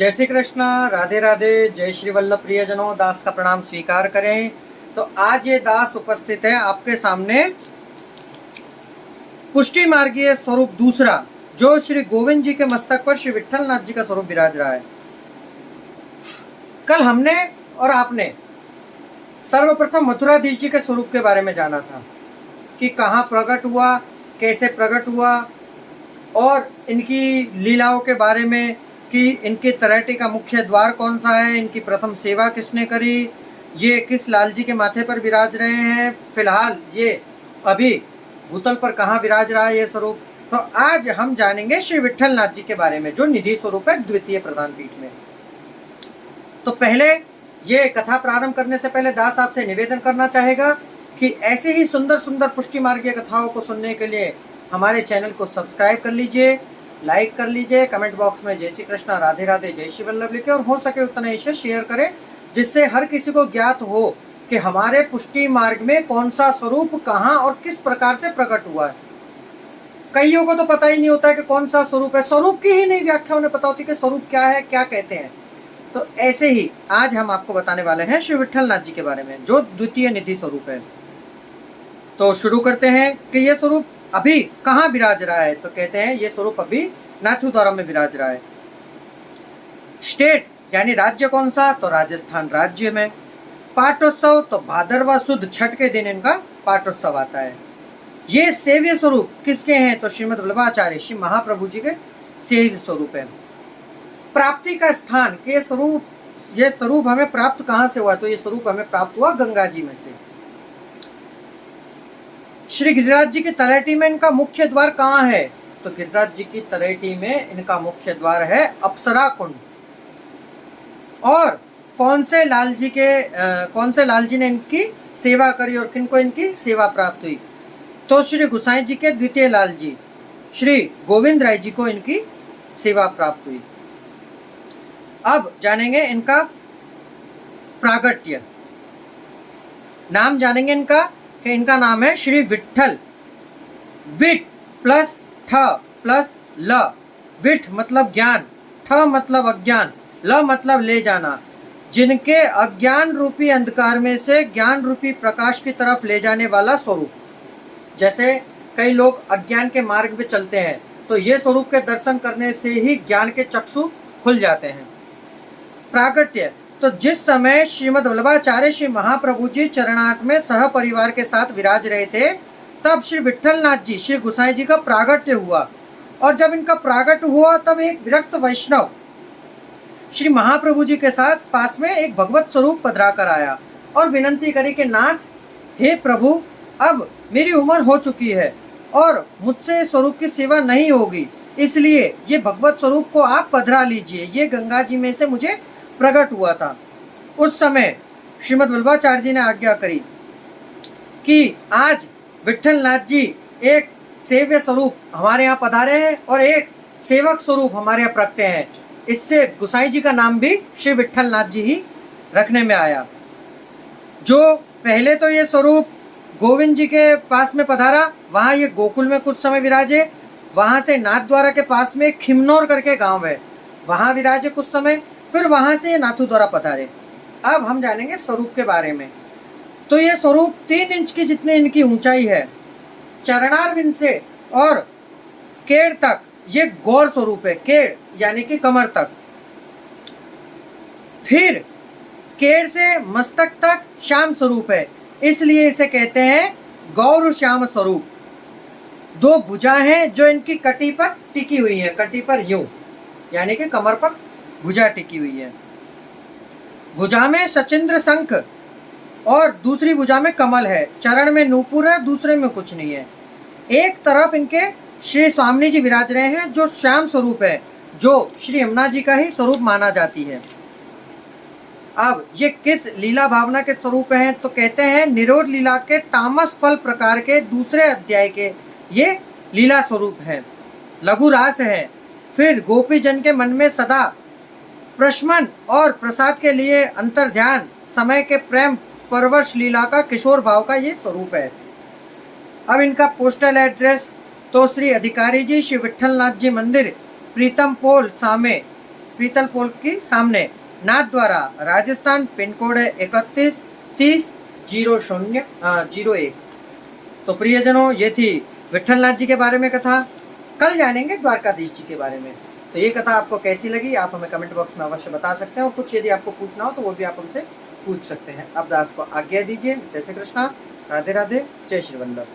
जय श्री कृष्ण, राधे राधे। जय श्री वल्लभ प्रियजनों, दास का प्रणाम स्वीकार करें। तो आज ये दास उपस्थित है आपके सामने पुष्टि मार्गीय स्वरूप दूसरा, जो श्री गोविंद जी के मस्तक पर श्री विट्ठल नाथ जी का स्वरूप विराज रहा है। कल हमने और आपने सर्वप्रथम मथुराधीश जी के स्वरूप के बारे में जाना था कि कहाँ प्रकट हुआ, कैसे प्रकट हुआ, और इनकी लीलाओं के बारे में कि इनके तलहटी का मुख्य द्वार कौन सा है, इनकी प्रथम सेवा किसने करी, ये किस लाल जी के माथे पर विराज रहे हैं, फिलहाल ये अभी भूतल पर कहाँ विराज रहा है ये स्वरूप। तो आज हम जानेंगे श्री विट्ठल नाथ जी के बारे में, जो निधि स्वरूप है द्वितीय प्रधान पीठ में। तो पहले ये कथा प्रारंभ करने से पहले दास आपसे निवेदन करना चाहेगा कि ऐसे ही सुंदर सुंदर पुष्टि मार्गीय कथाओं को सुनने के लिए हमारे चैनल को सब्सक्राइब कर लीजिए, लाइक कर लीजिए, कमेंट बॉक्स में जय श्री कृष्ण, राधे राधे, जय श्री वल्लभ लिखे, और हो सके उतना इसे शेयर करें, जिससे हर किसी को ज्ञात हो कि हमारे पुष्टि मार्ग में कौन सा स्वरूप कहाँ और किस प्रकार से प्रकट हुआ है। कईयों को तो पता ही नहीं होता है कि कौन सा स्वरूप है, स्वरूप की ही नहीं व्याख्या उन्हें पता होती कि स्वरूप क्या है, क्या कहते हैं। तो ऐसे ही आज हम आपको बताने वाले हैं श्री विट्ठल नाथ जी के बारे में, जो द्वितीय निधि स्वरूप है। तो शुरू करते हैं कि यह स्वरूप अभी कहाँ विराज रहा है। तो कहते हैं ये स्वरूप अभी नाथुद्वारा में विराज रहा है। स्टेट यानी राज्य कौन सा, तो राजस्थान राज्य में। पाठोत्सव तो भादरवा सुद छठ के दिन इनका पाठोत्सव आता है। ये सेव्य स्वरूप किसके हैं, तो श्रीमद वल्लभाचार्य श्री महाप्रभु जी के सेव्य स्वरूप है। प्राप्ति का स्थान के ये स्वरूप हमें प्राप्त कहाँ से हुआ, तो ये स्वरूप हमें प्राप्त हुआ गंगा जी में से। श्री गिरिराज जी की तलहटी में इनका मुख्य द्वार कहाँ है, तो गिरिराज जी की तलहटी में इनका मुख्य द्वार है अप्सरा कुंड। और कौन से लाल जी ने इनकी सेवा करी और किनको इनकी सेवा प्राप्त हुई, तो श्री गुसाई जी के द्वितीय लाल जी श्री गोविंद राय जी को इनकी सेवा प्राप्त हुई। अब जानेंगे इनका प्रागट्य। नाम जानेंगे इनका कि इनका नाम है श्री विट्ठल। विट प्लस ठ प्लस ल। विट मतलब ज्ञान, ठ मतलब अज्ञान, ल मतलब ले जाना। जिनके अज्ञान रूपी अंधकार में से ज्ञान रूपी प्रकाश की तरफ ले जाने वाला स्वरूप। जैसे कई लोग अज्ञान के मार्ग में चलते हैं, तो ये स्वरूप के दर्शन करने से ही ज्ञान के चक्षु खुल जाते हैं। प्रागट्य तो जिस समय श्रीमद वल्लभाचार्य श्री महाप्रभु जी चरणार्थ में सह परिवार के साथ विराज रहे थे, तब श्री विट्ठल नाथ जी श्री गुसाई जी का प्रागट्य हुआ। और जब इनका प्रागट्य हुआ, तब एक विरक्त वैष्णव श्री महाप्रभु जी के साथ पास में एक भगवत स्वरूप पधरा कर आया और विनंती करी कि नाथ, हे प्रभु, अब मेरी उम्र हो चुकी है और मुझसे स्वरूप की सेवा नहीं होगी, इसलिए ये भगवत स्वरूप को आप पधरा लीजिए। ये गंगा जी में से मुझे प्रकट हुआ था। उस समय श्रीमद वल्लभाचार्य जी ने आज्ञा करी कि आज विट्ठल नाथ जी एक सेव्य स्वरूप हमारे यहाँ पधारे हैं और एक सेवक स्वरूप हमारे यहाँ प्रकटे हैं। इससे गुसाई जी का नाम भी श्री विट्ठल नाथ जी ही रखने में आया। जो पहले तो ये स्वरूप गोविंद जी के पास में पधारा, वहाँ ये गोकुल में कुछ समय विराजे। वहाँ से नाथद्वारा के पास में खिमनौर करके गांव है, वहाँ विराजे कुछ समय, फिर वहाँ से ये नाथुद्वारा पधारे। अब हम जानेंगे स्वरूप के बारे में। तो ये स्वरूप 3 इंच की जितनी इनकी ऊंचाई है। चरणारविंद से और केड़ तक ये गौर स्वरूप है, केड़ यानी कि कमर तक। फिर केड़ से मस्तक तक श्याम स्वरूप है, इसलिए इसे कहते हैं गौर श्याम स्वरूप। 2 भुजा हैं जो इनकी कटी पर टिकी हुई है, कटी पर यूं यानी कि कमर पर भुजा टिकी हुई है। भुजा में सचिंद्र शंख और दूसरी भुजा में कमल है। चरण में नूपुर है, दूसरे में कुछ नहीं है। एक तरफ इनके श्री स्वामी जी विराज रहे हैं, जो श्याम स्वरूप है, जो श्री यमुना जी का ही स्वरूप माना जाती है। अब ये किस लीला भावना के स्वरूप हैं, तो कहते हैं निरोध लीला के तामस फल प्रकार के दूसरे अध्याय के ये लीला स्वरूप है। लघु रास है। फिर गोपी जन के मन में सदा प्रशमन और प्रसाद के लिए अंतर ध्यान समय के प्रेम परवश लीला का किशोर भाव का ये स्वरूप है। अब इनका पोस्टल एड्रेस तो श्री अधिकारी जी श्री विट्ठल नाथ जी मंदिर, प्रीतम पोल सामे, पीतल पोल के सामने, नाथ द्वारा, राजस्थान, पिन कोड है 313001। तो प्रियजनों, ये थी विठलनाथ जी के बारे में कथा। कल जानेंगे द्वारकाधीश जी के बारे में। तो ये कथा आपको कैसी लगी आप हमें कमेंट बॉक्स में अवश्य बता सकते हैं, और कुछ यदि आपको पूछना हो तो वो भी आप हमसे पूछ सकते हैं। अब दास को आज्ञा दीजिए। जय श्री कृष्णा, राधे राधे, जय श्री वल्लभ।